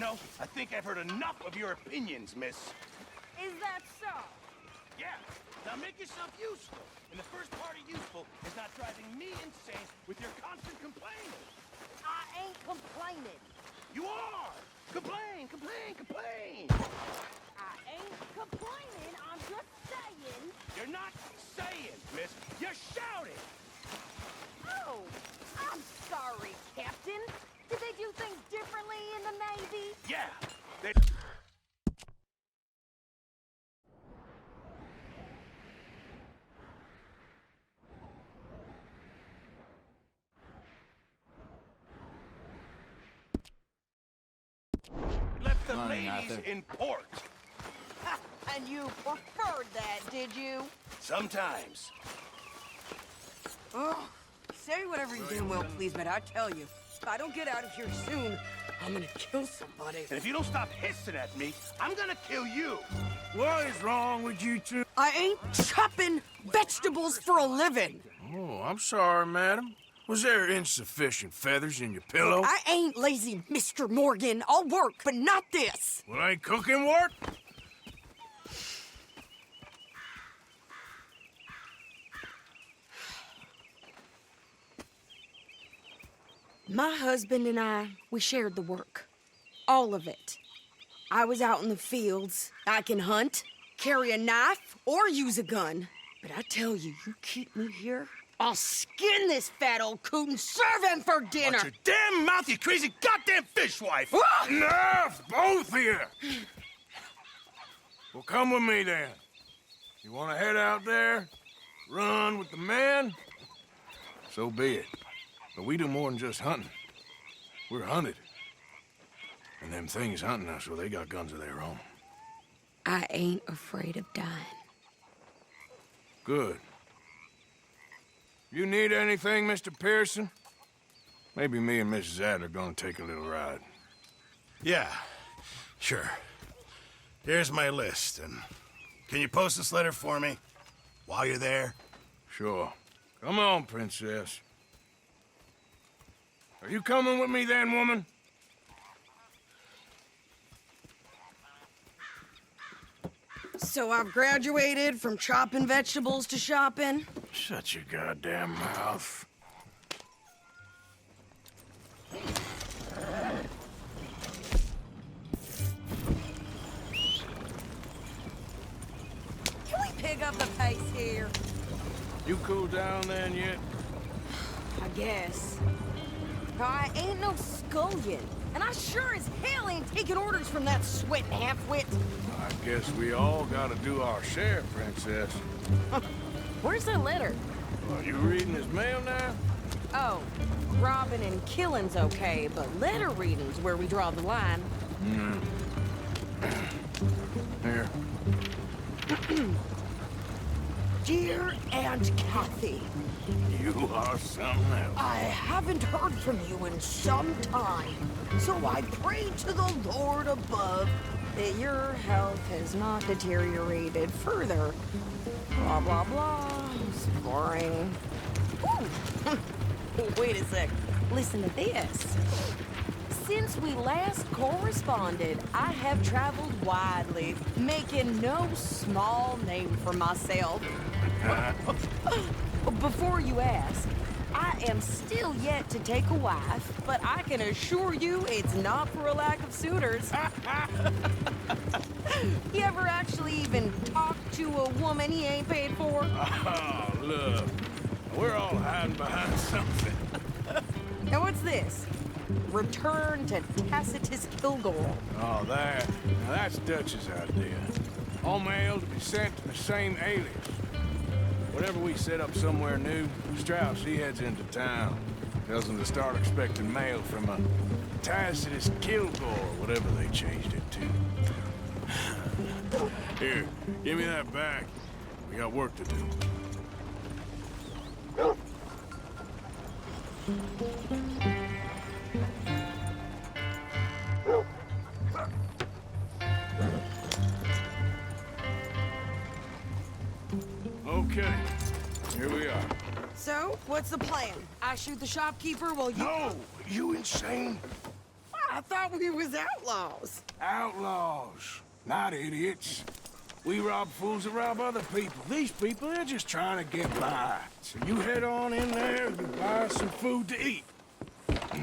know, I think I've heard enough of your opinions, miss. Is that so? Yeah. Now make yourself useful. And the first part of useful is not driving me insane with your constant complaining. I ain't complaining. You are! Complain, complain, complain! I ain't complaining, I'm just saying. You're not saying, miss. You're shouting! Oh, I'm sorry, Captain. Did they do things differently in the Navy? Yeah. They... left the ladies in port. Ha, and you preferred that, did you? Sometimes. Oh, say whatever you damn well please, but I tell you, if I don't get out of here soon, I'm gonna kill somebody. And if you don't stop hissing at me, I'm gonna kill you. What is wrong with you two? I ain't chopping vegetables for a living. Oh, I'm sorry, madam. Was there insufficient feathers in your pillow? I ain't lazy, Mr. Morgan. I'll work, but not this. Well, ain't cooking work? My husband and I, we shared the work. All of it. I was out in the fields. I can hunt, carry a knife, or use a gun. But I tell you, you keep me here, I'll skin this fat old coot and serve him for dinner. Watch your damn mouth, you crazy goddamn fishwife! Enough, both of you! Well, come with me, then. You want to head out there, run with the men? So be it. But we do more than just hunting. We're hunted. And them things hunting us, well, they got guns of their own. I ain't afraid of dying. Good. You need anything, Mr. Pearson? Maybe me and Mrs. Adler are gonna take a little ride. Yeah, sure. Here's my list, and can you post this letter for me while you're there? Sure. Come on, Princess. Are you coming with me then, woman? So I've graduated from chopping vegetables to shopping. Shut your goddamn mouth. Can we pick up the pace here? You cool down then yet? I guess. I ain't no scullion, and I sure as hell ain't taking orders from that sweating half-wit. I guess we all gotta do our share, Princess. Where's the letter? Are you reading his mail now? Oh, robbing and killing's okay, but letter reading's where we draw the line. Here. Dear Aunt Kathy, You are something else. I haven't heard from you in some time, so I pray to the Lord above that your health has not deteriorated further. Blah, blah, blah. It's boring. Ooh. Wait a sec. Listen to this. Since we last corresponded, I have traveled widely, making no small name for myself. Before you ask, I am still yet to take a wife, but I can assure you it's not for a lack of suitors. You ever actually even talk to a woman he ain't paid for? Oh, look. We're all hiding behind something. Now what's this? Return to Tacitus Kilgore. Oh, that. Now that's Dutch's idea. All mail to be sent to the same alias. Whenever we set up somewhere new, Strauss, he heads into town. Tells them to start expecting mail from a Tacitus Kilgore, whatever they changed it to. Here, give me that back. We got work to do. Okay, here we are. So, what's the plan? I shoot the shopkeeper while you... No! You insane? I thought we was outlaws. Outlaws, not idiots. We rob fools that rob other people. These people, they're just trying to get by. So you head on in there and you buy some food to eat.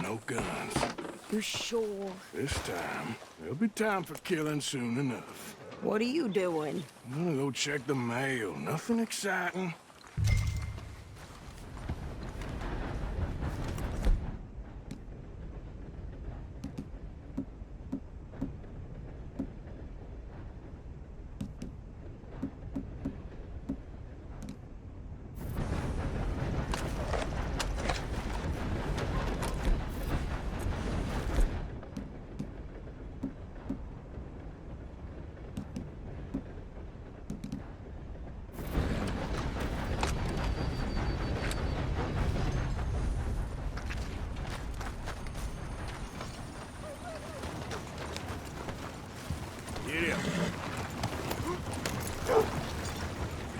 No guns. You're sure? This time, there'll be time for killing soon enough. What are you doing? I'm gonna go check the mail. Nothing exciting.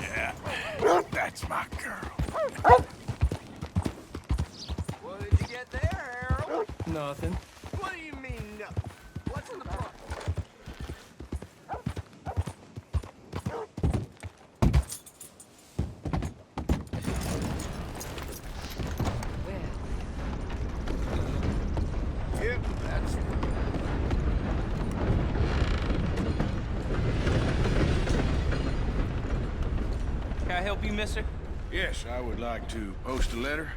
Yeah, that's my girl. What did you get there, Harold? Nothing. What do you mean, no? What's in the front? Yep, that's Can I help you, mister? Yes, I would like to post a letter.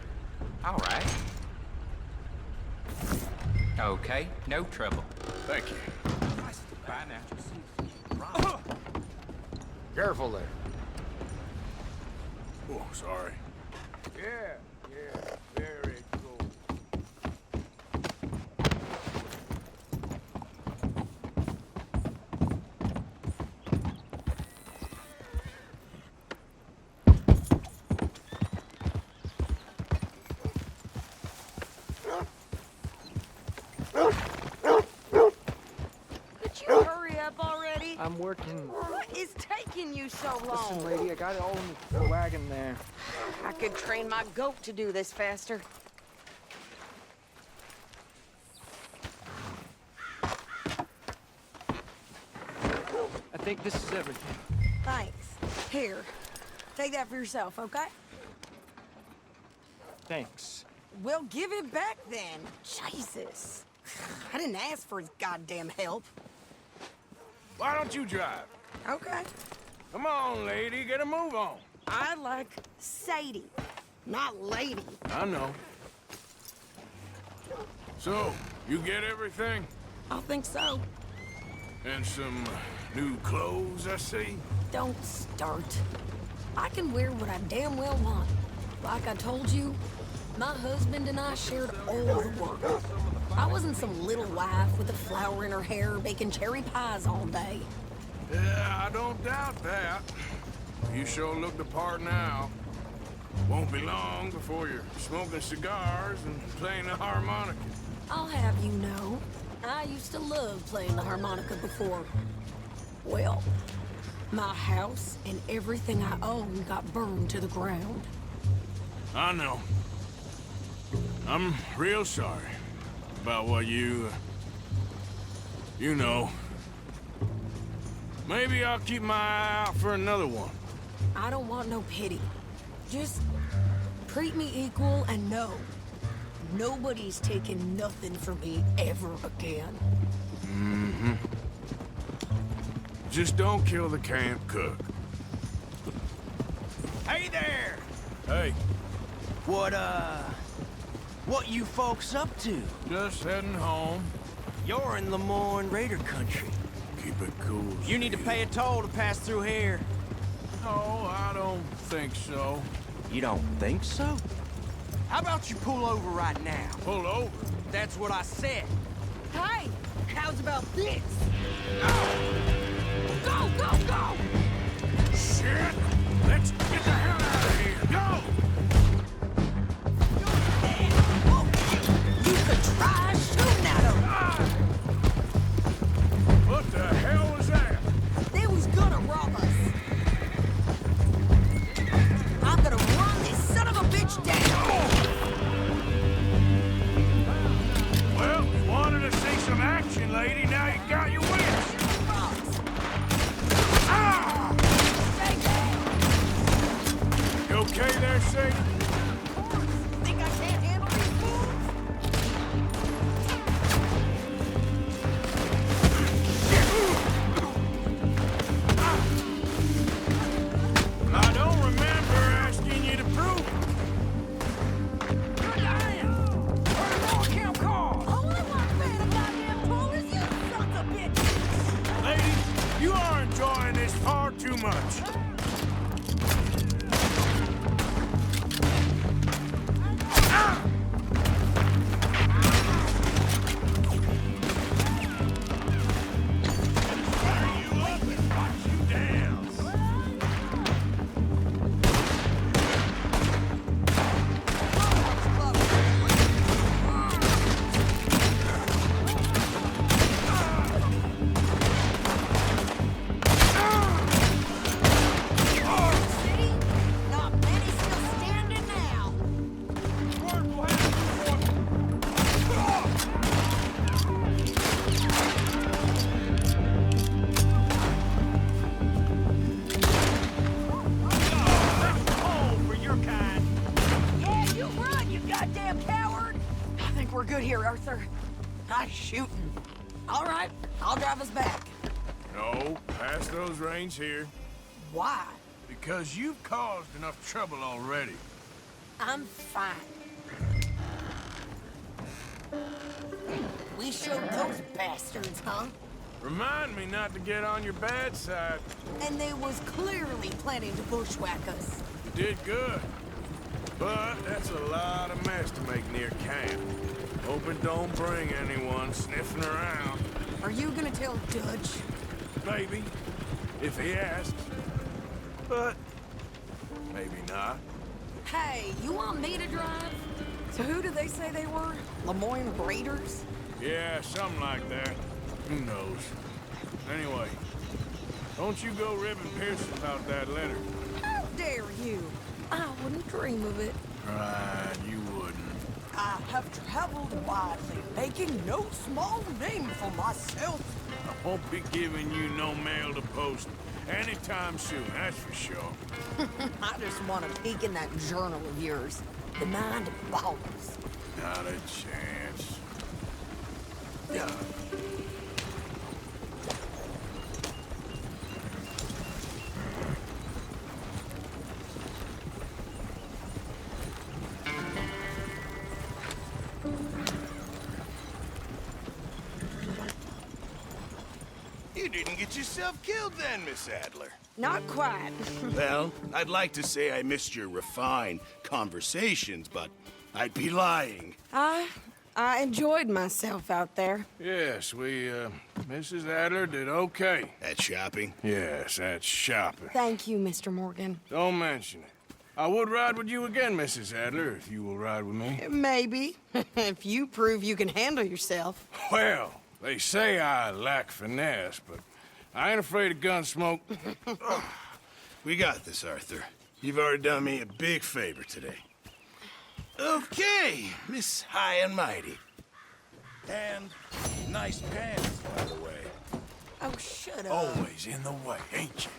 All right. Okay, no trouble. Thank you. Bye now. careful there. Oh, sorry. Yeah, very cool. Could you hurry up already? I'm working. What is taking you so long? Listen, lady, I got it all in the wagon there. I could train my goat to do this faster. I think this is everything. Thanks. Here, take that for yourself, okay? Thanks. We'll give it back then. Jesus. I didn't ask for his goddamn help. Why don't you drive? Okay. Come on, lady, get a move on. I like Sadie, not lady. I know. So, you get everything? I think so. And some new clothes, I see? Don't start. I can wear what I damn well want. Like I told you, my husband and I shared all the work. I wasn't some little wife with a flower in her hair baking cherry pies all day. Yeah, I don't doubt that. You sure look the part now. Won't be long before you're smoking cigars and playing the harmonica. I'll have you know, I used to love playing the harmonica before. Well, my house and everything I own got burned to the ground. I know. I'm real sorry about what you know. Maybe I'll keep my eye out for another one. I don't want no pity. Just treat me equal and know nobody's taking nothing from me ever again. Mm-hmm. Just don't kill the camp cook. Hey there! Hey, What you folks up to? just heading home. You're in Lemoyne Raider country. Keep it cool. You need to pay a toll to pass through here. No, I don't think so. You don't think so? How about you pull over right now? Pull over. That's what I said. Hey, how's about this? Go, go, go! Shit! Let's get the hell out of here. Go! You could try shooting at him. What the hell was that? They was gonna rob us. I'm gonna run this son of a bitch down. Well, you wanted to see some okay there, Sadie? Think I can't handle these fools? I don't remember asking you to prove it. You're dying! Turn the wrong camp car! Only one fan of goddamn tool is you sons of bitches! Lady, you are enjoying this far too much. City? Not many still standing now. Yeah, you run, you goddamn coward! I think we're good here, Arthur. Nice shooting. All right, I'll drive us back. No, pass those reins here. Why? Because you've caused enough trouble already. I'm fine. We showed those bastards, huh? Remind me not to get on your bad side. And they was clearly planning to bushwhack us. You did good. But that's a lot of mess to make near camp. Hope it don't bring anyone sniffing around. Are you gonna tell Dutch? Maybe, if he asks. But maybe not. Hey, you want me to drive? So who do they say they were? Lemoyne Raiders? Yeah, something like that. Who knows? Anyway, don't you go ribbing Pearson about that letter. How dare you? I wouldn't dream of it. Right, you wouldn't. I have traveled widely, making no small name for myself. I won't be giving you no mail to post anytime soon, that's for sure. I just want to peek in that journal of yours. The mind boggles. Not a chance. You didn't get yourself killed then, Miss Adler. Not quite. Well, I'd like to say I missed your refined conversations, but I'd be lying. I enjoyed myself out there. Yes, Mrs. Adler did okay. At shopping? Yes, that's shopping. Thank you, Mr. Morgan. Don't mention it. I would ride with you again, Mrs. Adler, if you will ride with me. Maybe. If you prove you can handle yourself. Well, they say I lack finesse, but I ain't afraid of gun smoke. We got this, Arthur. You've already done me a big favor today. Okay, Miss High and Mighty. And nice pants, by the way. Oh, shut up. Always in the way, ain't you?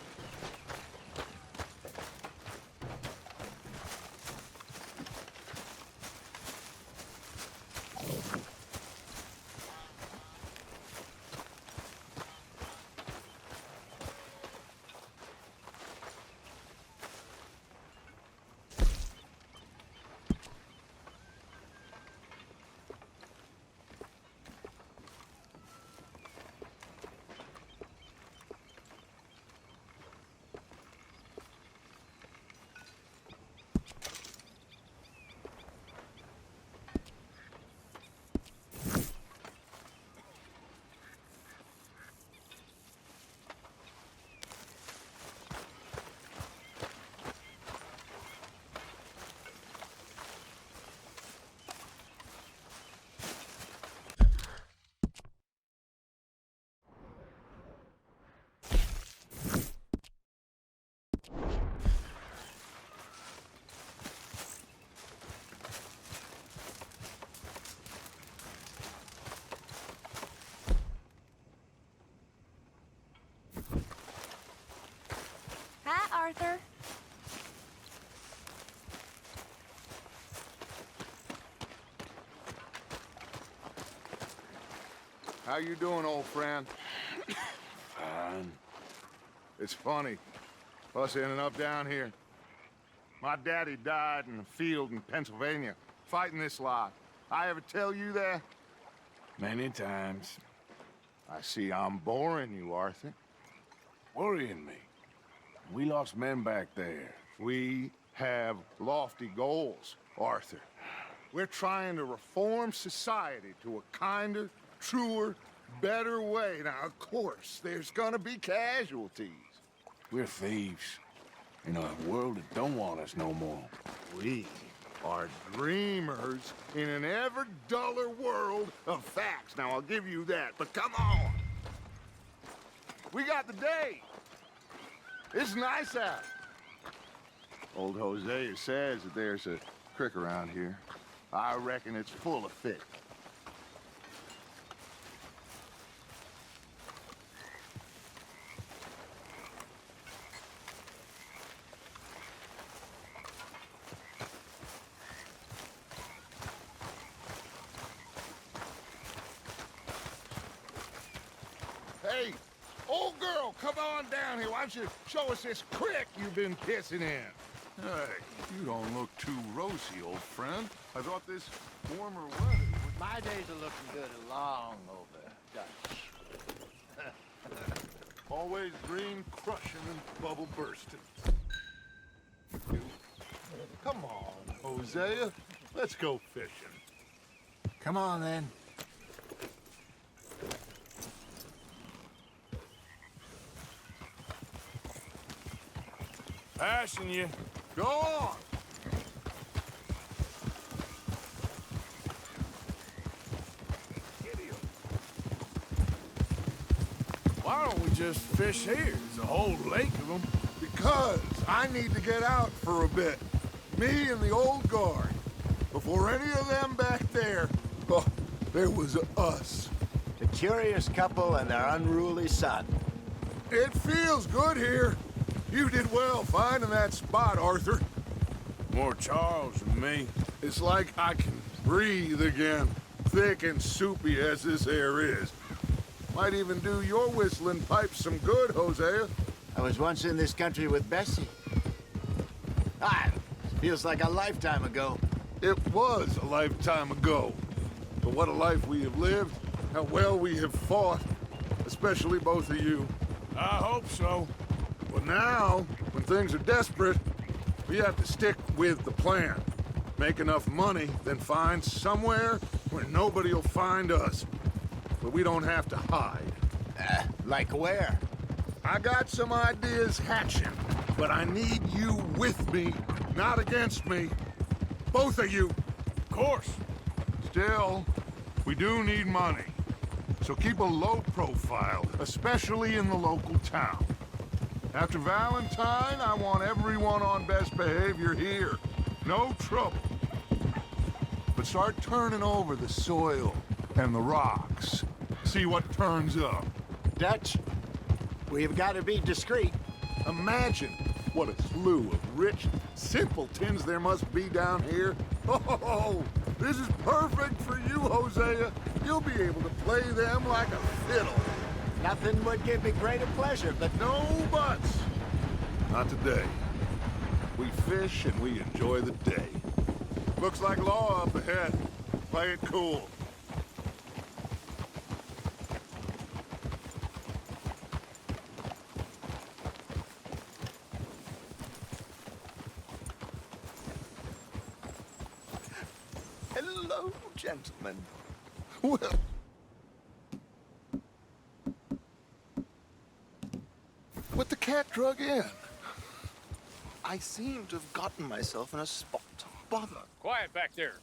How you doing, old friend? Fine. It's funny, us ending up down here. My daddy died in a field in Pennsylvania, fighting this lot. I ever tell you that? Many times. I see I'm boring you, Arthur. Worrying me. We lost men back there. We have lofty goals, Arthur. We're trying to reform society to a kinder, truer, better way. Now, of course, there's gonna be casualties. We're thieves. In a world that don't want us no more. We are dreamers in an ever duller world of facts. Now, I'll give you that, but come on. We got the day. It's nice out. Old Hosea says that there's a creek around here. I reckon it's full of fish. Hey, old girl, come on down here. Why don't you show us this creek you've been pissing in? Hey, you don't look too rosy, old friend. I thought this warmer weather would... My days are looking good along over, Dutch. Always dream crushing and bubble bursting. Come on, Hosea. Let's go fishing. Come on, then. Passing you. Go on. Why don't we just fish here? There's a whole lake of them. Because I need to get out for a bit. Me and the old guard. Before any of them back there, oh, there was us. The curious couple and their unruly son. It feels good here. You did well finding that spot, Arthur. More Charles than me. It's like I can breathe again, thick and soupy as this air is. Might even do your whistling pipes some good, Hosea. I was once in this country with Bessie. Feels like a lifetime ago. It was a lifetime ago. But what a life we have lived, how well we have fought, especially both of you. I hope so. But now, when things are desperate, we have to stick with the plan. Make enough money, then find somewhere where nobody will find us. But we don't have to hide. Like where? I got some ideas hatching, but I need you with me, not against me. Both of you. Of course. Still, we do need money. So keep a low profile, especially in the local town. After Valentine, I want everyone on best behavior here. No trouble. But start turning over the soil and the rocks. See what turns up. Dutch, we've got to be discreet. Imagine what a slew of rich simpletons there must be down here. Oh, this is perfect for you, Hosea. You'll be able to play them like a fiddle. Nothing would give me greater pleasure, but No buts. Not today. We fish and we enjoy the day. Looks like law up ahead. Play it cool. hello, gentlemen. Well... What the cat drug in? I seem to have gotten myself in a spot. Bother. Quiet back there.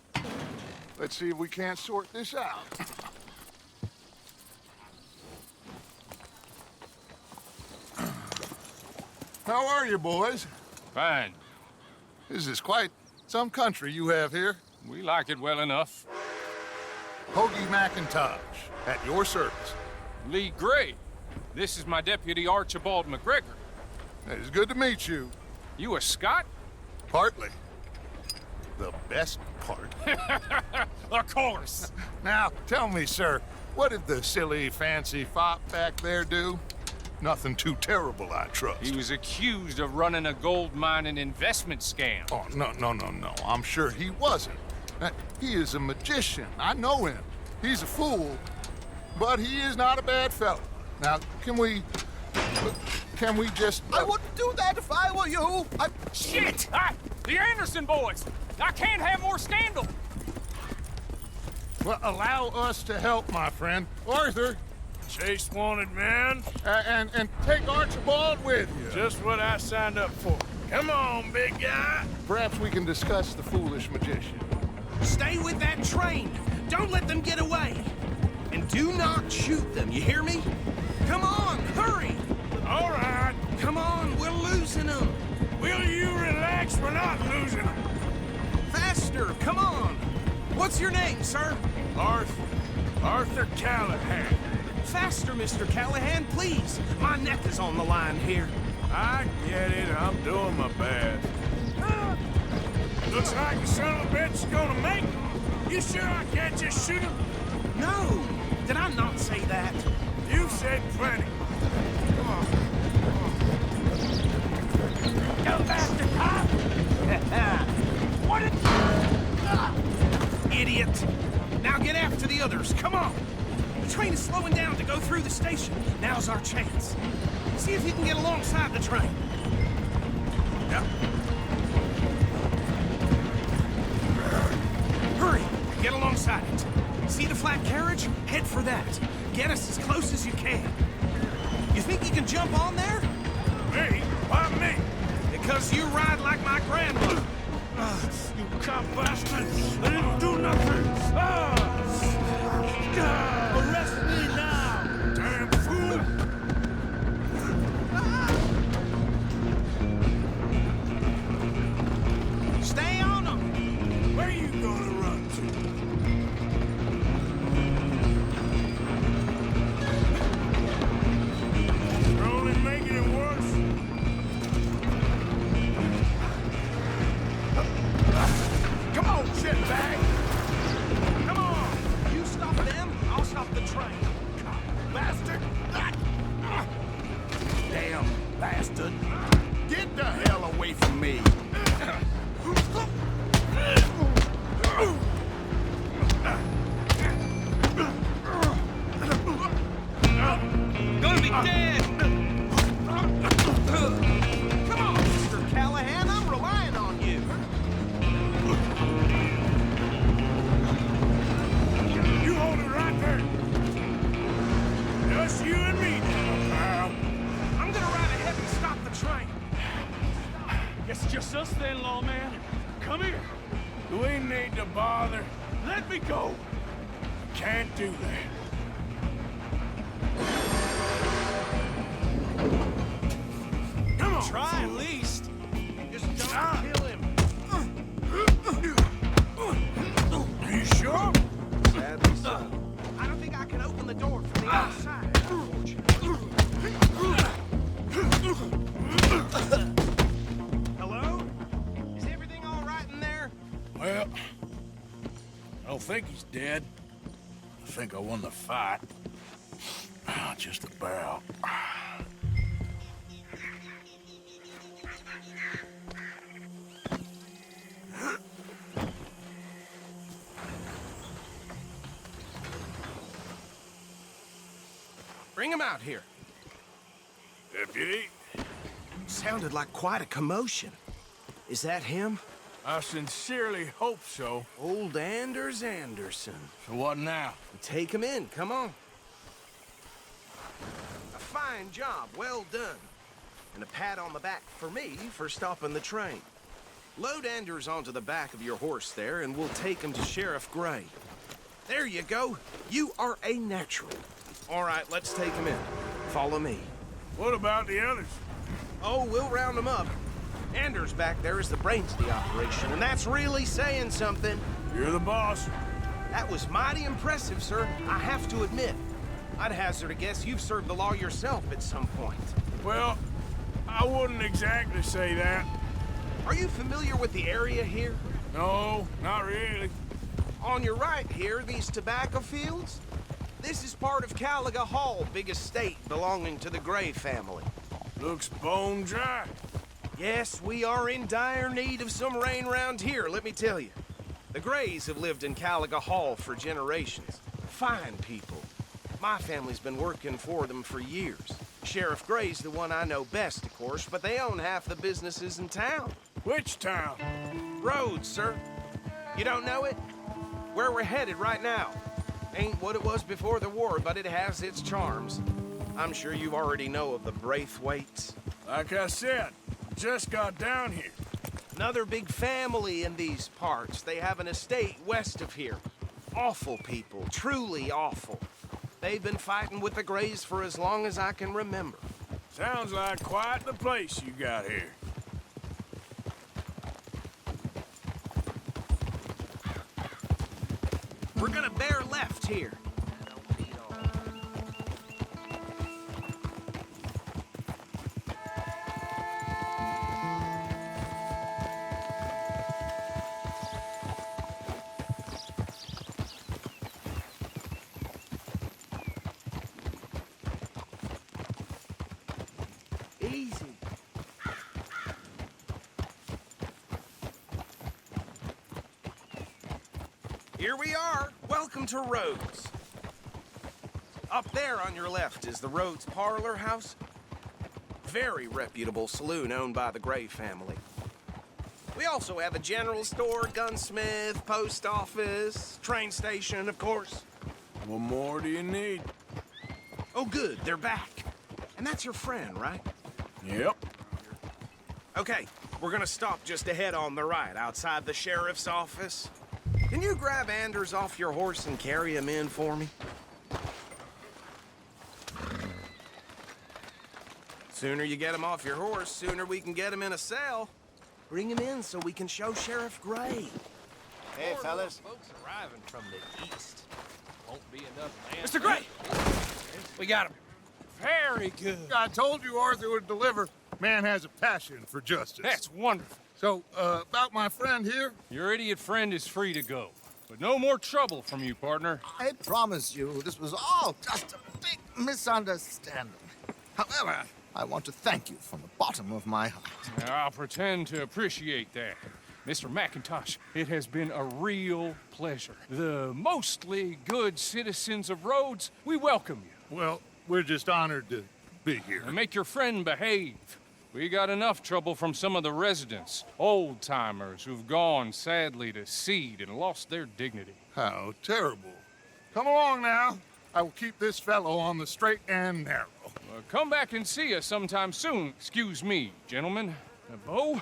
Let's see if we can't sort this out. How are you, boys? Fine. This is quite some country you have here. We like it well enough. Hoagie McIntosh, at your service. Lee Gray. This is my deputy Archibald McGregor. It's good to meet you. You a Scot? Partly. The best part. Of course. Now, tell me, sir, What did the silly, fancy fop back there do? Nothing too terrible, I trust. He was accused of running a gold mining investment scam. Oh, no. I'm sure he wasn't. He is a magician. I know him. He's a fool, but he is not a bad fellow. Now, can we just... I wouldn't do that if I were you. Shit! The Anderson boys! I can't have more scandal! Well, allow us to help, my friend. Arthur, Chase wanted man. and take Archibald with you. Just what I signed up for. Come on, big guy. Perhaps we can discuss the foolish magician. Stay with that train. Don't let them get away. And do not shoot them, you hear me? Come on, hurry! All right. Come on, we're losing them. Will you relax? We're not losing them. Faster, come on. What's your name, sir? Arthur Callahan. Faster, Mr. Callahan, please. My neck is on the line here. I get it. I'm doing my best. Looks like the son of a bitch is gonna make it. You sure I can't just shoot him? No, did I not say that? You said plenty. Come on. Go faster, cop! What Idiot! Now get after the others, come on! The train is slowing down to go through the station. Now's our chance. See if you can get alongside the train. Yeah. Hurry! Get alongside it. See the flat carriage? Head for that. Get us as close as you can. You think you can jump on there? Me? Why me? Because you ride like my grandmother. You cop bastard! I didn't do nothing! Arrest me now! Damn fool! Stay on them! Where you gonna run to? You're only making it worse. Come on, shitbag! Come on! You stop them, I'll stop the train. Bastard! Damn bastard. Get the hell away from me. Gonna be dead! Come on, Mr. Callahan, I'm relying on you. You hold it right there. Just you and me now, pal. I'm gonna ride ahead and stop the train. It's just us then, lawman. Come here. We need to bother. Let me go. Can't do that. Come on. Try at least. Just don't kill him. Are you sure? Sadly so. I don't think I can open the door from the outside. Hello? Is everything all right in there? Well, I don't think he's dead. I think I won the fight. Just about. Bring him out here. Deputy, Sounded like quite a commotion. Is that him? I sincerely hope so. Old Anders Anderson. So what now? Take him in, come on. A fine job, well done. And a pat on the back for me for stopping the train. Load Anders onto the back of your horse there, and we'll take him to Sheriff Gray. There you go. You are a natural. All right, let's take him in. Follow me. What about the others? Oh, we'll round them up. Anders back there is the brains of the operation, and that's really saying something. You're the boss. That was mighty impressive, sir. I have to admit. I'd hazard a guess you've served the law yourself at some point. Well, I wouldn't exactly say that. Are you familiar with the area here? No, not really. On your right here, these tobacco fields? this is part of Caliga Hall, big estate belonging to the Gray family. Looks bone dry. Yes, we are in dire need of some rain round here, let me tell you. The Grays have lived in Caliga Hall for generations. Fine people. My family's been working for them for years. Sheriff Gray's the one I know best, of course, but they own half the businesses in town. Which town? Rhodes, sir. You don't know it? Where we're headed right now. Ain't what it was before the war, but it has its charms. I'm sure you already know of the Braithwaites. Like I said, just got down here. Another big family in these parts. They have an estate west of here. Awful people, truly awful. They've been fighting with the Grays for as long as I can remember. Sounds like quite the place you got here. We're gonna bear left here. Easy. Here we are. Welcome to Rhodes. Up there on your left is the Rhodes Parlor House. Very reputable saloon owned by the Gray family. We also have a general store, gunsmith, post office, train station, of course. What more do you need? Oh, good, they're back. And that's your friend, right? Yep. Okay, we're gonna stop just ahead on the right, outside the sheriff's office. Can you grab Anders off your horse and carry him in for me? Sooner you get him off your horse, sooner we can get him in a cell. Bring him in so we can show Sheriff Gray. Hey, fellas. Folks arriving from the east. Won't be enough land. Mr. Gray! We got him. Very good. I told you Arthur would deliver. Man has a passion for justice. That's wonderful. So, about my friend here? Your idiot friend is free to go. But no more trouble from you, partner. I promise you, this was all just a big misunderstanding. However, I want to thank you from the bottom of my heart. I'll pretend to appreciate that. Mr. McIntosh, it has been a real pleasure. The mostly good citizens of Rhodes, we welcome you. Well, we're just honored to be here. And make your friend behave. We got enough trouble from some of the residents, old-timers who've gone, sadly, to seed and lost their dignity. How terrible. Come along now. I will keep this fellow on the straight and narrow. Come back and see us sometime soon. Excuse me, gentlemen. Bo,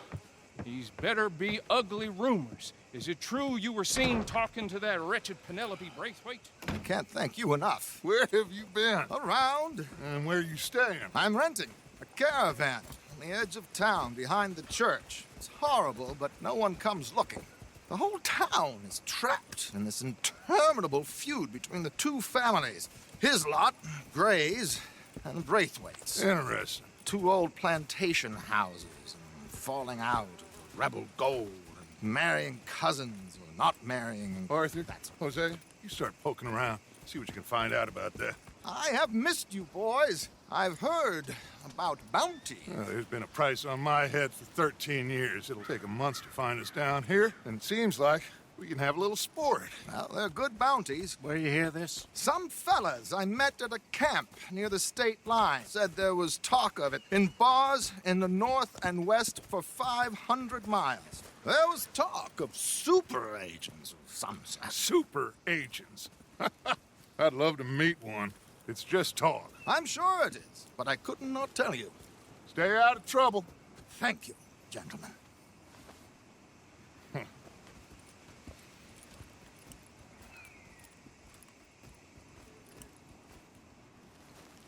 these better be ugly rumors. Is it true you were seen talking to that wretched Penelope Braithwaite? I can't thank you enough. Where have you been? Around. And where are you staying? I'm renting a caravan on the edge of town behind the church. It's horrible, but no one comes looking. The whole town is trapped in this interminable feud between the two families. His lot, Gray's, and Braithwaite's. Interesting. Two old plantation houses, and falling out of rebel gold, and marrying cousins or not marrying. Arthur, Jose, you start poking around. See what you can find out about that. I have missed you, boys. I've heard about bounty. Well, there's been a price on my head for 13 years. It'll take a month to find us down here, and it seems like we can have a little sport. Well, they're good bounties. Where you hear this? Some fellas I met at a camp near the state line said there was talk of it in bars in the north and west for 500 miles. There was talk of super agents of some sort. Super agents. I'd love to meet one. It's just talk. I'm sure it is, but I couldn't not tell you. Stay out of trouble. Thank you, gentlemen.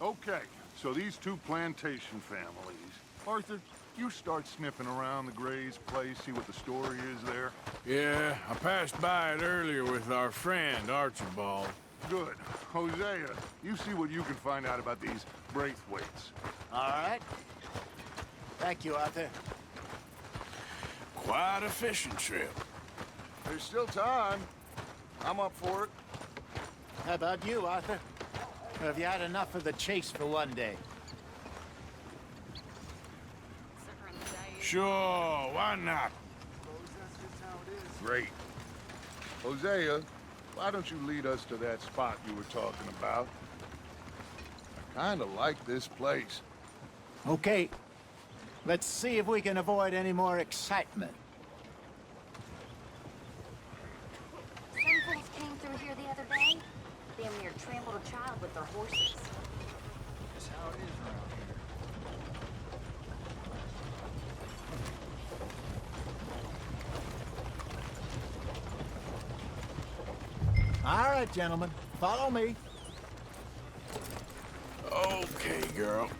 Okay, so these two plantation families. Arthur, you start sniffing around the Gray's place, see what the story is there. Yeah, I passed by it earlier with our friend, Archibald. Good. Hosea, you see what you can find out about these Braithwaites. All right. Thank you, Arthur. Quite a fishing trip. There's still time. I'm up for it. How about you, Arthur? Or have you had enough of the chase for one day? Sure, why not? Great. Hosea, why don't you lead us to that spot you were talking about? I kinda like this place. Okay. Let's see if we can avoid any more excitement. Some fools came through here the other day. Damn near trampled a child with their horses. That's how it is around here. All right, gentlemen. Follow me. Okay, girl.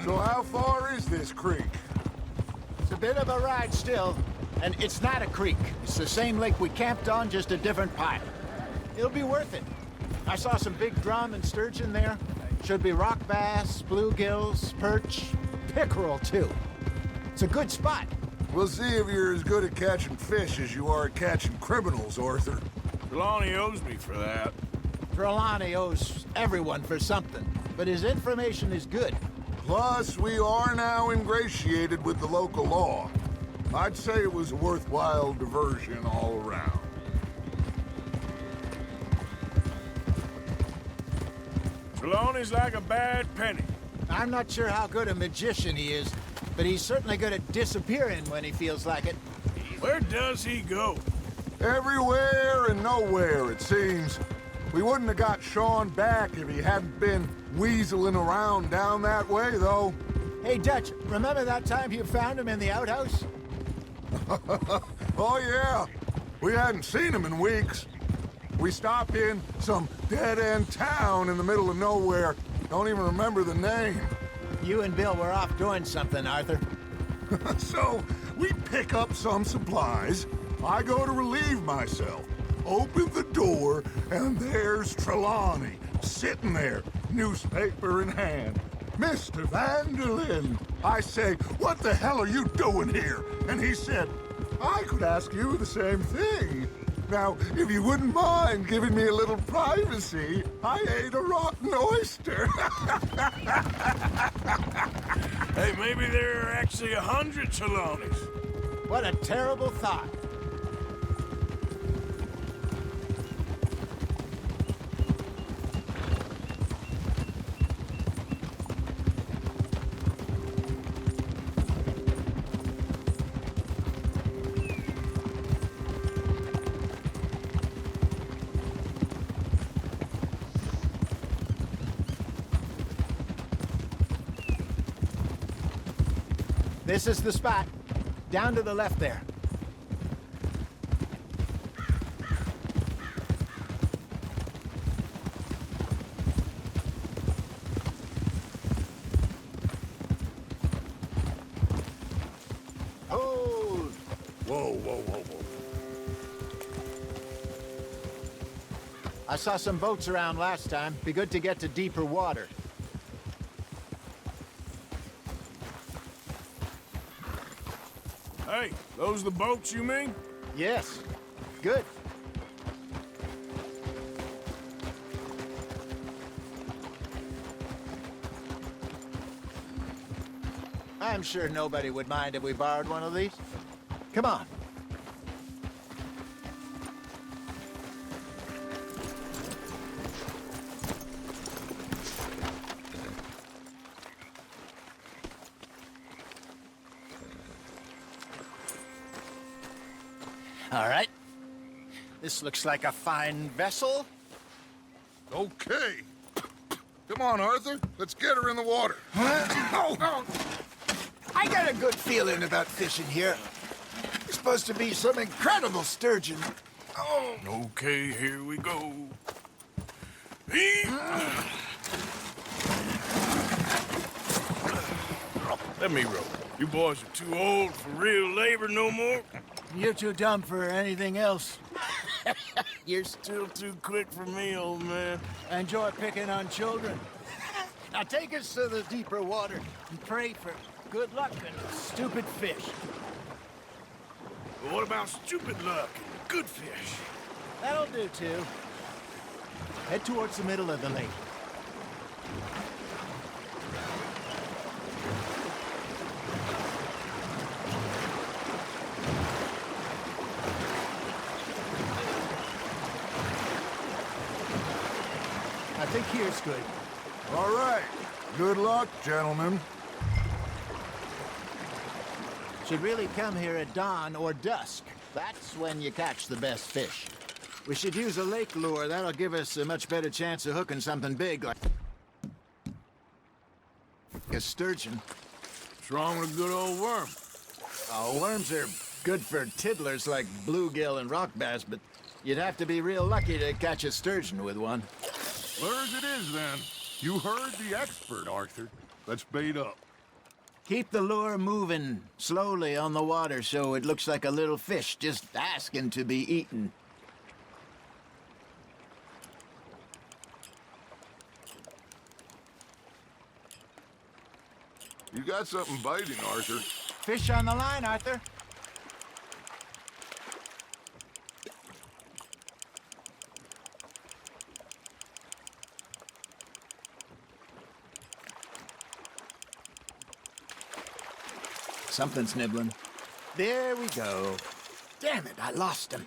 So how far is this creek? It's a bit of a ride still, and it's not a creek. It's the same lake we camped on, just a different pile. It'll be worth it. I saw some big drum and sturgeon there. Should be rock bass, bluegills, perch, pickerel too. It's a good spot. We'll see if you're as good at catching fish as you are at catching criminals, Arthur. Trelawney owes me for that. Trelawney owes everyone for something, but his information is good. Plus, we are now ingratiated with the local law. I'd say it was a worthwhile diversion all around. Trelawney's like a bad penny. I'm not sure how good a magician he is, but he's certainly good at disappearing when he feels like it. Where does he go? Everywhere and nowhere, it seems. We wouldn't have got Sean back if he hadn't been weaseling around down that way, though. Hey, Dutch, remember that time you found him in the outhouse? Oh, yeah. We hadn't seen him in weeks. We stopped in some dead-end town in the middle of nowhere. Don't even remember the name. You and Bill were off doing something, Arthur. So, we pick up some supplies. I go to relieve myself. Open the door, and there's Trelawney, sitting there, newspaper in hand. Mr. Vanderlyn. I say, what the hell are you doing here? And he said, I could ask you the same thing. Now, if you wouldn't mind giving me a little privacy, I ate a rotten oyster. Hey, maybe there are actually 100 Trelawneys. What a terrible thought. This is the spot. Down to the left there. Hold! Whoa, whoa, whoa, whoa. I saw some boats around last time. Be good to get to deeper water. Hey, those the boats you mean? Yes. Good. I'm sure nobody would mind if we borrowed one of these. Come on. All right. This looks like a fine vessel. Okay. Come on, Arthur. Let's get her in the water. I got a good feeling about fishing here. There's supposed to be some incredible sturgeon. Oh. Okay, here we go. Let me row. You boys are too old for real labor no more. You're too dumb for anything else. You're still too quick for me, old man. Enjoy picking on children. Now take us to the deeper water and pray for good luck and stupid fish. But what about stupid luck and good fish? That'll do, too. Head towards the middle of the lake. I think here's good. All right. Good luck, gentlemen. Should really come here at dawn or dusk. That's when you catch the best fish. We should use a lake lure. That'll give us a much better chance of hooking something big like a sturgeon. What's wrong with a good old worm? Oh, worms are good for tiddlers like bluegill and rock bass, but you'd have to be real lucky to catch a sturgeon with one. Lure as it is, then. You heard the expert, Arthur. Let's bait up. Keep the lure moving slowly on the water so it looks like a little fish just asking to be eaten. You got something biting, Arthur. Fish on the line, Arthur. Something's nibbling. There we go. Damn it, I lost him.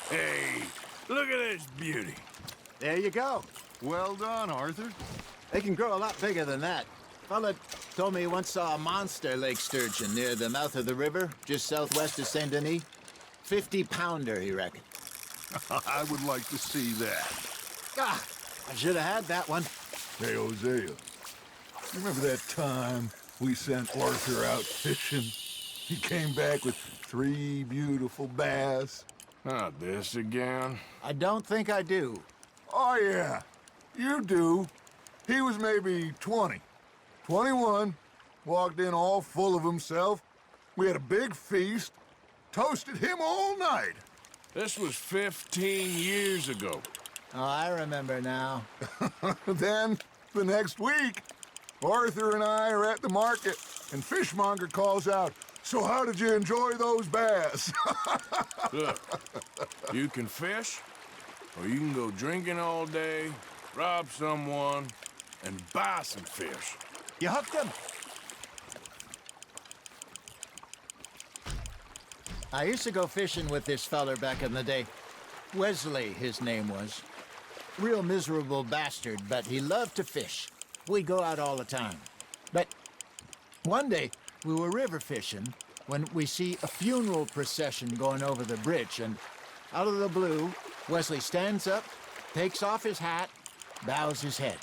Hey, look at this beauty. There you go. Well done, Arthur. They can grow a lot bigger than that. Fella told me he once saw a monster lake sturgeon near the mouth of the river, just southwest of Saint Denis. 50-pounder, he reckoned. I would like to see that. Ah, I should have had that one. Hey, Hosea, you remember that time we sent Arthur out fishing? He came back with 3 beautiful bass. Not this again. I don't think I do. Oh, yeah, you do. He was maybe 20, 21, walked in all full of himself. We had a big feast, toasted him all night. This was 15 years ago. Oh, I remember now. Then, the next week, Arthur and I are at the market, and Fishmonger calls out, "So how did you enjoy those bass?" Look, you can fish, or you can go drinking all day, rob someone, and buy some fish. You hooked him. I used to go fishing with this feller back in the day. Wesley, his name was. Real miserable bastard, but he loved to fish. We'd go out all the time. But one day, we were river fishing when we see a funeral procession going over the bridge, and out of the blue, Wesley stands up, takes off his hat, bows his head.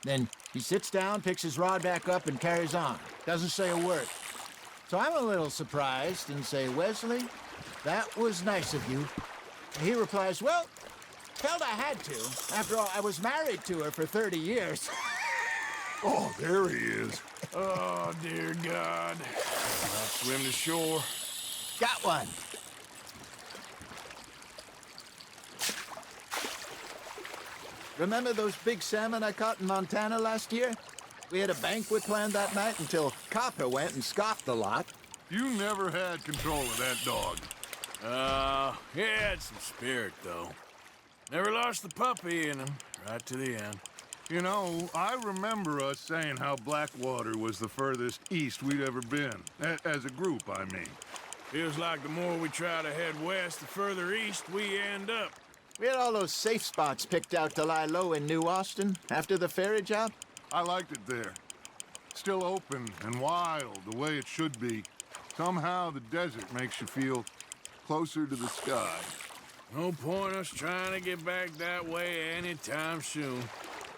Then he sits down, picks his rod back up, and carries on. Doesn't say a word. So I'm a little surprised and say, "Wesley, that was nice of you." He replies, "Well, felt I had to. After all, I was married to her for 30 years. Oh, there he is. Oh, dear God. I'll swim to shore. Got one. Remember those big salmon I caught in Montana last year? We had a banquet planned that night until Copper went and scoffed the lot. You never had control of that dog. He had some spirit, though. Never lost the puppy in him, right to the end. You know, I remember us saying how Blackwater was the furthest east we'd ever been. As a group, I mean. Feels like the more we try to head west, the further east we end up. We had all those safe spots picked out to lie low in New Austin after the ferry job. I liked it there. Still open and wild, the way it should be. Somehow the desert makes you feel closer to the sky. No point us trying to get back that way anytime soon.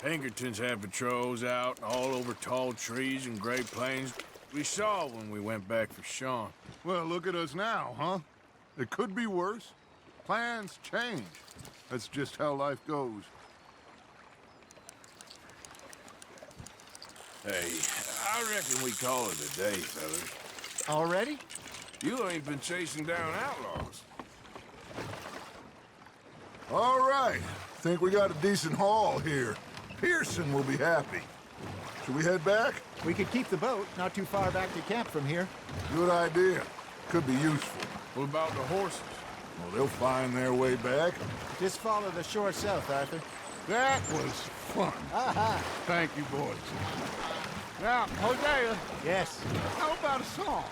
Pinkertons had patrols out all over tall trees and Great Plains. We saw when we went back for Sean. Well, look at us now, huh? It could be worse. Plans change. That's just how life goes. Hey, I reckon we call it a day, fellas. Already? You ain't been chasing down outlaws. All right. Think we got a decent haul here. Pearson will be happy. Should we head back? We could keep the boat not too far back to camp from here. Good idea. Could be useful. What about the horses? Well, they'll find their way back. Just follow the shore south, Arthur. That was fun. Thank you, boys. Now, Hosea, Yes. how about a song?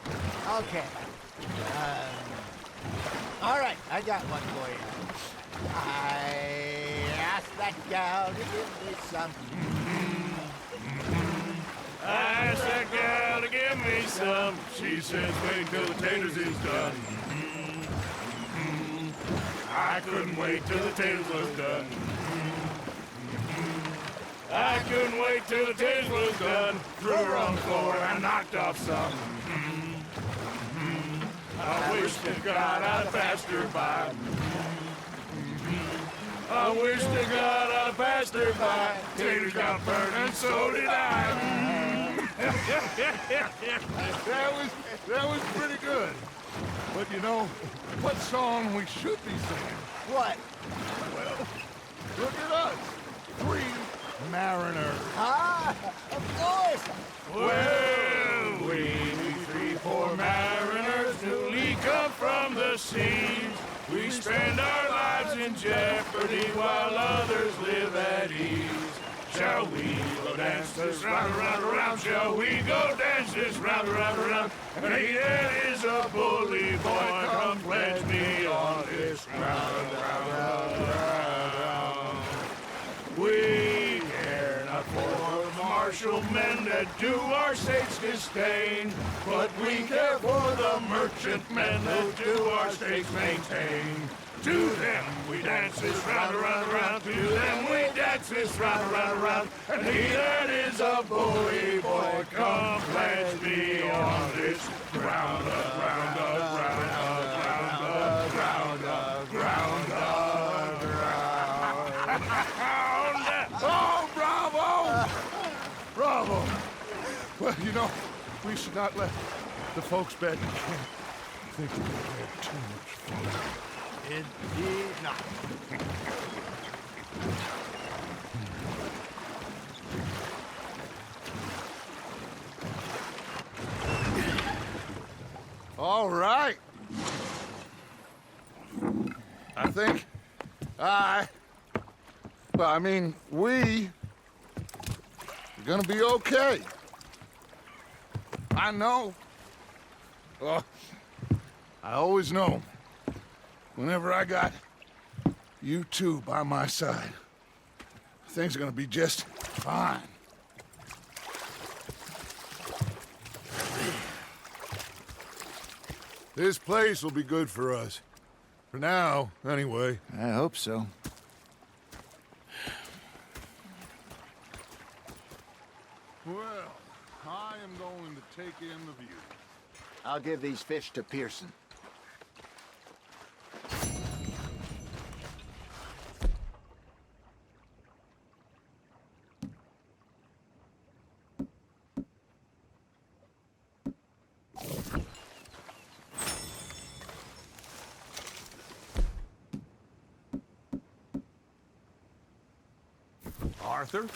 Okay. All right, I got one for you. I asked that gal to give me some. I asked that gal to give me some. She says wait till the taters is done. I couldn't wait till the taters was done. I couldn't wait till the taters was done. Threw her on the floor and knocked off some. I wish to God I'd passed her by. I wish to God I passed her by. Taters got burned and so did I. That was pretty good. But you know, what song we should be singing? What? Well, look at us. 3 mariners. Ah, of course. Well, we 3 poor mariners newly come from the seas. We spend our lives in jeopardy while others live at ease. Shall we go dance this round, around, around? Shall we go dance this round, around, around? And he that is a bully boy, come pledge me on this round, round, round, round. We care not for the martial men that do our state's disdain, but we care for the merchant men that do our state's maintain. To them we dance this round, around, around. To them we dance this round, around, around. And he that is a bully boy, come pledge me on this ground up, ground up, ground up, ground up, ground up, ground up, ground up. Oh, bravo! Bravo! Well, you know, we should not let the folks back in camp think we had too much fun. Indeed not. All right. I think we are gonna be okay. I know. Oh, I always know. Whenever I got you two by my side, things are gonna be just fine. This place will be good for us. For now, anyway. I hope so. Well, I am going to take in the view. I'll give these fish to Pearson. Arthur?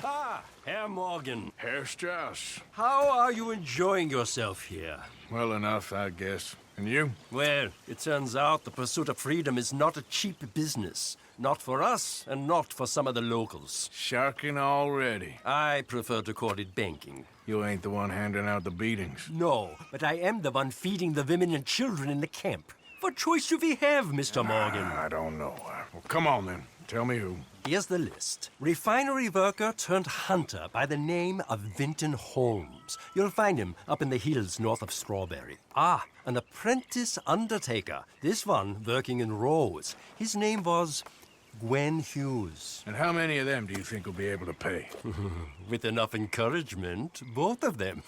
Ah, Herr Morgan. Herr Strauss. How are you enjoying yourself here? Well enough, I guess. And you? Well, it turns out the pursuit of freedom is not a cheap business. Not for us, and not for some of the locals. Sharking already. I prefer to call it banking. You ain't the one handing out the beatings. No, but I am the one feeding the women and children in the camp. What choice do we have, Mr. Morgan? I don't know. Well, come on then. Tell me who. Here's the list. Refinery worker turned hunter by the name of Vinton Holmes. You'll find him up in the hills north of Strawberry. Ah, an apprentice undertaker. This one working in rows. His name was Gwen Hughes. And how many of them do you think will be able to pay? With enough encouragement, both of them.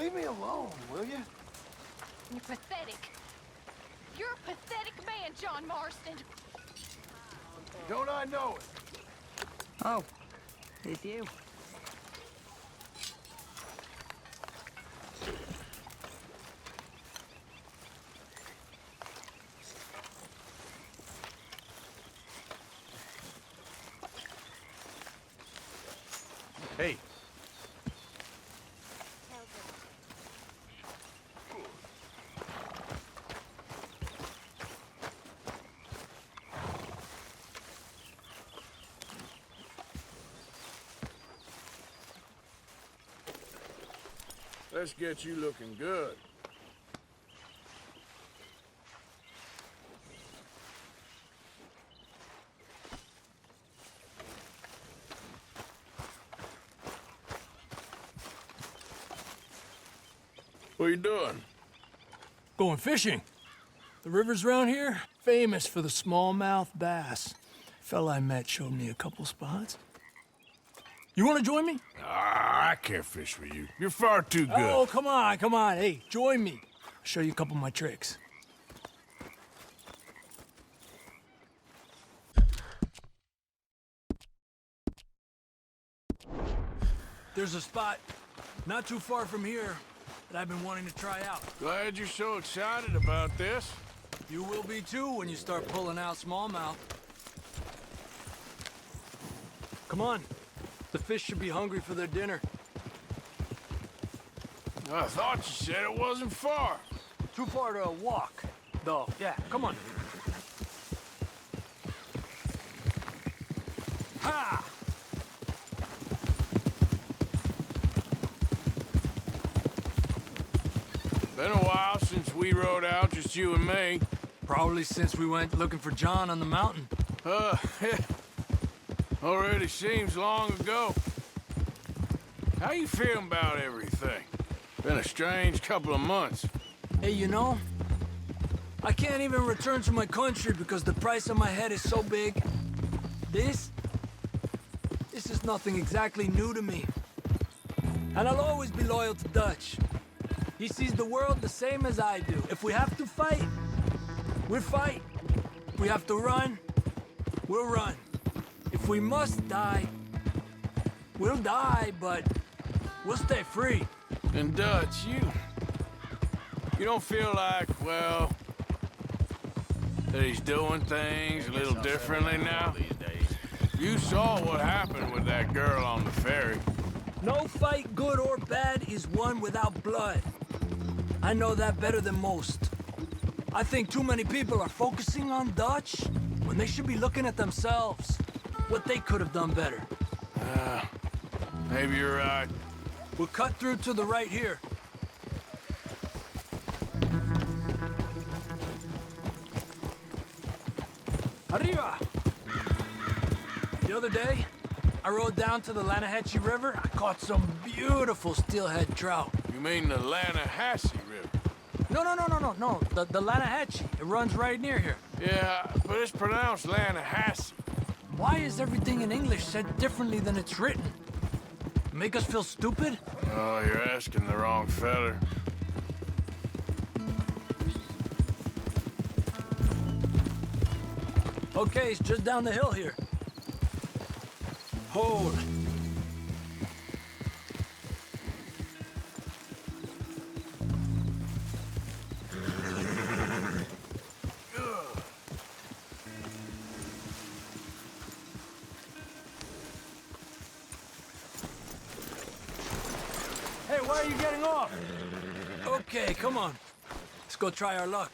leave me alone, will you? You're pathetic. You're a pathetic man, John Marston. Don't I know it? Oh, it's you. Hey. Let's get you looking good. What are you doing? Going fishing. The rivers around here, famous for the smallmouth bass. Fella I met showed me a couple spots. You want to join me? Ah, I can't fish with you. You're far too good. Oh, come on, come on. Hey, join me. I'll show you a couple of my tricks. There's a spot not too far from here that I've been wanting to try out. Glad you're so excited about this. You will be too when you start pulling out smallmouth. Come on. The fish should be hungry for their dinner. I thought you said it wasn't far. Too far to walk, though. Yeah, come on. Ha! Been a while since we rode out, just you and me. Probably since we went looking for John on the mountain. Already seems long ago. How you feeling about everything? Been a strange couple of months. Hey, you know, I can't even return to my country because the price on my head is so big. This is nothing exactly new to me. And I'll always be loyal to Dutch. He sees the world the same as I do. If we have to fight, we'll fight. If we have to run, we'll run. If we must die, we'll die, but we'll stay free. And Dutch, you don't feel like, well, that he's doing things a little differently now? You saw what happened with that girl on the ferry. No fight, good or bad, is won without blood. I know that better than most. I think too many people are focusing on Dutch when they should be looking at themselves. What they could have done better. Maybe you're right. We'll cut through to the right here. Arriba! The other day, I rode down to the Lanahatchee River. I caught some beautiful steelhead trout. You mean the Lanahatchee River? No. The Lanahatchee. It runs right near here. Yeah, but it's pronounced Lanahatchee. Why is everything in English said differently than it's written? Make us feel stupid? Oh, you're asking the wrong fella. Okay, it's just down the hill here. Hold. Hey, why are you getting off? Okay, come on. Let's go try our luck.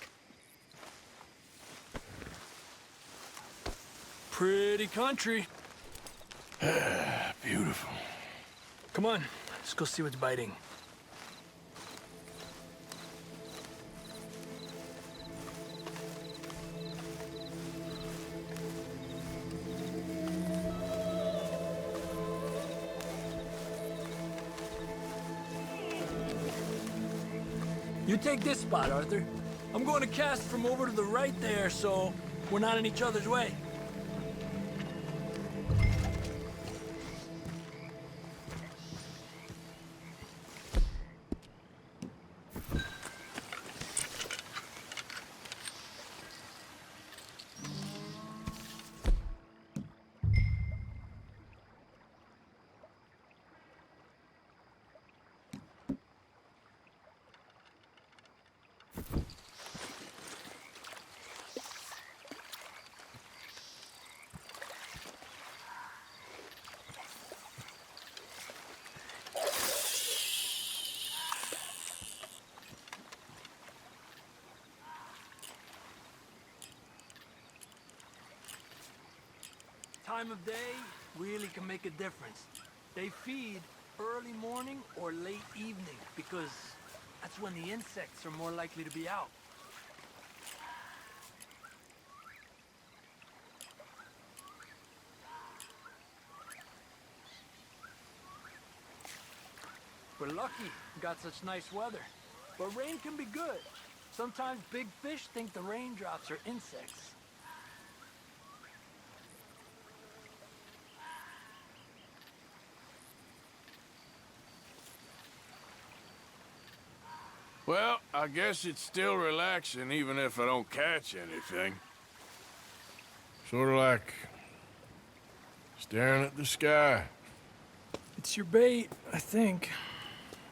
Pretty country. Beautiful. Come on, let's go see what's biting. You take this spot, Arthur. I'm going to cast from over to the right there, so we're not in each other's way. time of day really can make a difference. They feed early morning or late evening because that's when the insects are more likely to be out. We're lucky we got such nice weather. But rain can be good. Sometimes big fish think the raindrops are insects. Well, I guess it's still relaxing even if I don't catch anything. Sort of like staring at the sky. It's your bait, I think.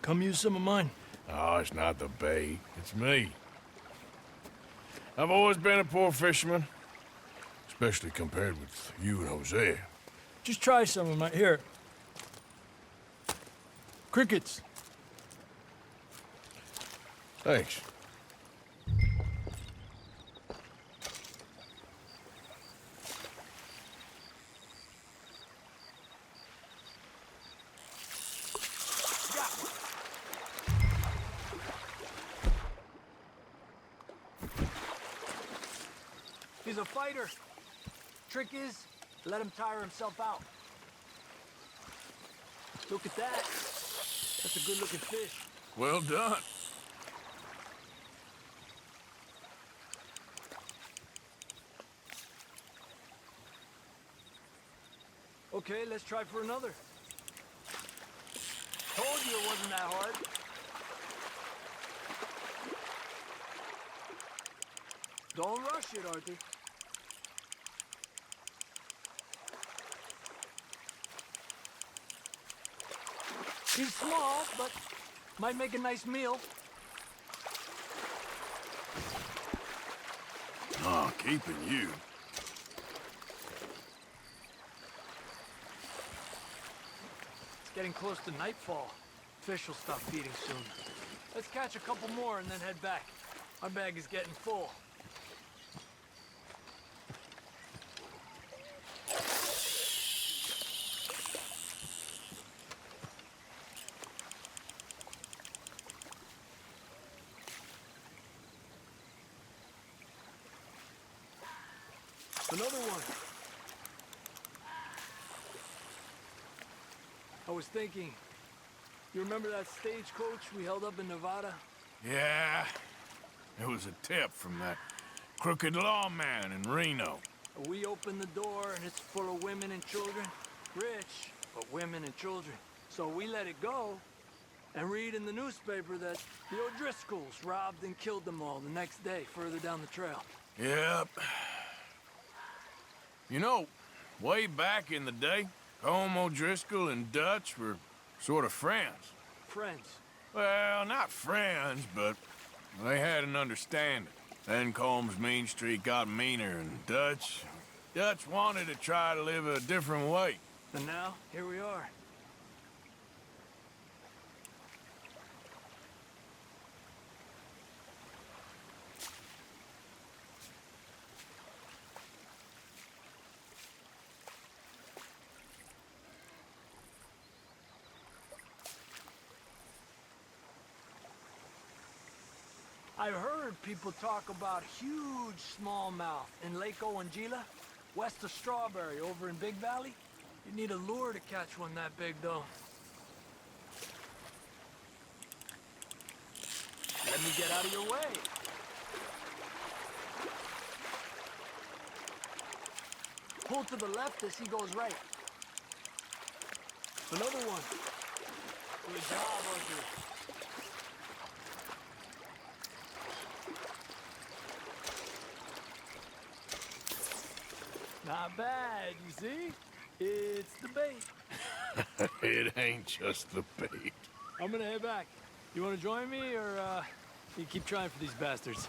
Come use some of mine. Oh, it's not the bait. It's me. I've always been a poor fisherman. Especially compared with you and Hosea. Just try some of my... Here. Crickets. Thanks. He's a fighter. Trick is, let him tire himself out. Look at that. That's a good-looking fish. Well done. Okay, let's try for another. Told you it wasn't that hard. Don't rush it, Arthur. He's small, but might make a nice meal. Oh, keeping you. It's getting close to nightfall. Fish will stop feeding soon. Let's catch a couple more and then head back. Our bag is getting full. Another one. I was thinking, you remember that stagecoach we held up in Nevada? Yeah. It was a tip from that crooked lawman in Reno. We opened the door and it's full of women and children. Rich, but women and children. So we let it go and read in the newspaper that the O'Driscolls robbed and killed them all the next day further down the trail. Yep. You know, way back in the day, Colm O'Driscoll and Dutch were sort of friends. Friends? Well, not friends, but they had an understanding. Then Colm's mean streak got meaner, and Dutch wanted to try to live a different way. And now, here we are. I've heard people talk about huge smallmouth in Lake Owanjila, west of Strawberry, over in Big Valley. You need a lure to catch one that big, though. Let me get out of your way. Pull to the left as he goes right. Another one. Good job, Arthur. Not bad, you see? It's the bait. It ain't just the bait. I'm gonna head back. You wanna join me, or you keep trying for these bastards?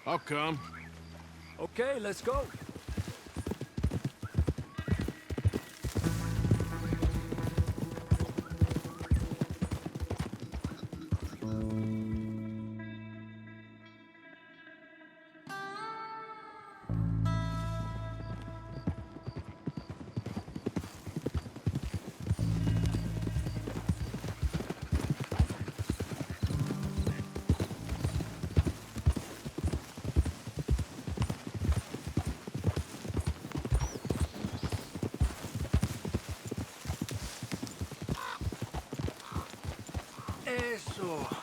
I'll come. Okay, let's go. Eso.